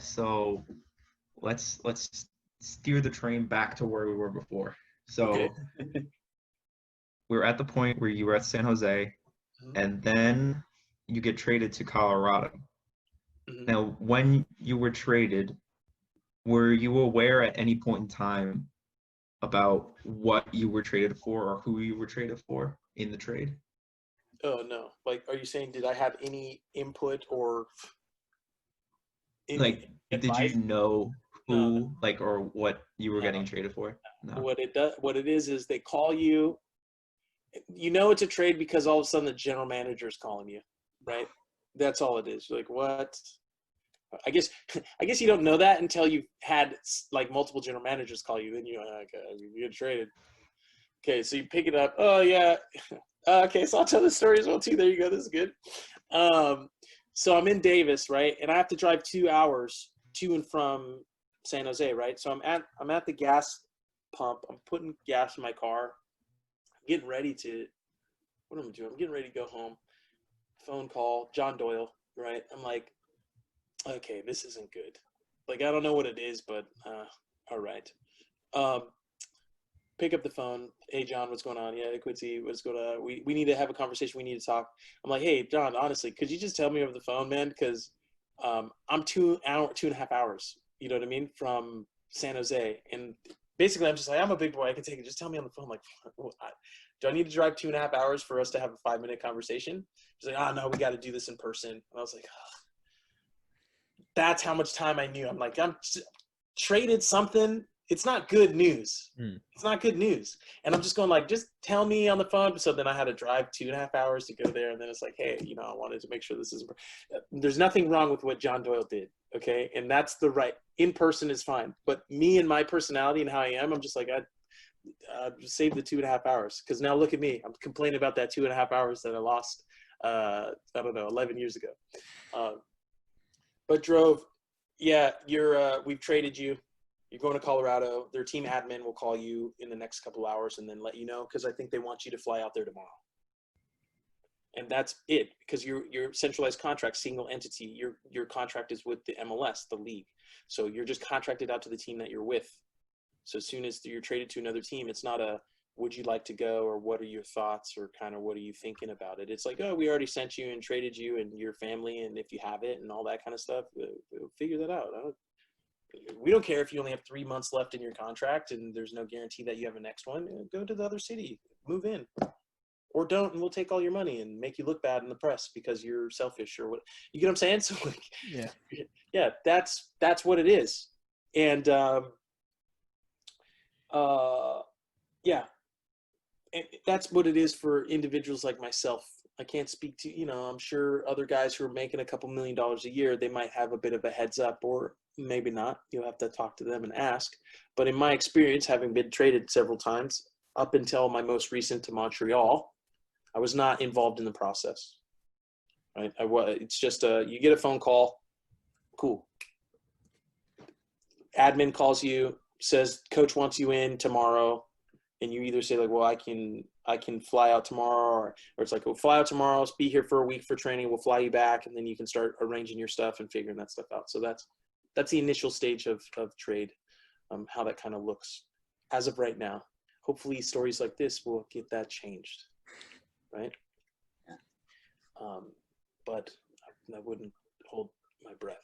so let's steer the train back to where we were before. Okay. So we were at the point where you were at San Jose, Mhm. and then you get traded to Colorado. Mhm. Now, when you were traded, were you aware at any point in time about what you were traded for or who you were traded for in the trade? Oh no. Like, are you saying did I have any input or any Like, did you advice? know No, no, who, like, or what you were no. getting traded for? No. What it is they call you. You know it's a trade because all of a sudden the general manager is calling you, right? That's all it is. You're like, what? I guess I guess you don't know that until you've had like multiple general managers call you. Then you're like, okay, you get traded. Okay, so you pick it up. Oh yeah. Okay, so I'll tell this story as well too. There you go. This is good. Um, so I'm in Davis, right, and I have to drive 2 hours to and from San Jose, right. So I'm at the gas pump. I'm putting gas in my car. I'm getting ready to. What am I doing? I'm getting ready to go home. Phone call, John Doyle, right? I'm like, okay, this isn't good. Like I don't know what it is, but all right. Um, Pick up the phone. Hey, John, what's going on? Yeah, Quincy, what's going on? We need to have a conversation. We need to talk. I'm like, hey, John, honestly, could you just tell me over the phone, man? Because I'm 2.5 hours, you know what I mean, from San Jose. And basically, I'm just like, I'm a big boy. I can take it. Just tell me on the phone. Like, do I need to drive 2.5 hours for us to have a 5-minute conversation? She's like, oh, no, we got to do this in person. And I was like, oh. That's how much time I knew. I'm like, I'm traded something. It's not good news. Hmm. It's not good news. And I'm just going like, just tell me on the phone. So then I had to drive 2.5 hours to go there. And then it's like, hey, I wanted to make sure this is, there's nothing wrong with what John Doyle did. Okay. And that's the right, in person is fine. But me and my personality and how I am, I'm just like, I just save the 2.5 hours. Cause now look at me. I'm complaining about that 2.5 hours that I lost, I don't know, 11 years ago. But drove, yeah, we've traded you. You're going to Colorado. Their team admin will call you in the next couple hours and then let you know because I think they want you to fly out there tomorrow. And that's it because your centralized contract, single entity. Your contract is with the MLS, the league. So you're just contracted out to the team that you're with. So as soon as you're traded to another team, it's not a would you like to go or what are your thoughts or kind of what are you thinking about it. It's like, oh, we already sent you and traded you and your family and if you have it and all that kind of stuff, we'll figure that out. We don't care if you only have 3 months left in your contract and there's no guarantee that you have a next one. Go to the other city, move in, or don't, and we'll take all your money and make you look bad in the press because you're selfish or what. You get what I'm saying? So like, Yeah. yeah, that's what it is, and yeah, and that's what it is for individuals like myself. I can't speak to, I'm sure other guys who are making a couple $1,000,000 a year, they might have a bit of a heads up or maybe not. You'll have to talk to them and ask. But in my experience, having been traded several times up until my most recent to Montreal, I was not involved in the process. Right? It's just you get a phone call. Cool. Admin calls you, says coach wants you in tomorrow. And you either say like, well, I can fly out tomorrow, or it's like, we'll fly out tomorrow, be here for a week for training, we'll fly you back, and then you can start arranging your stuff and figuring that stuff out. So that's the initial stage of trade, how that kind of looks as of right now. Hopefully stories like this will get that changed, right? But I wouldn't hold my breath.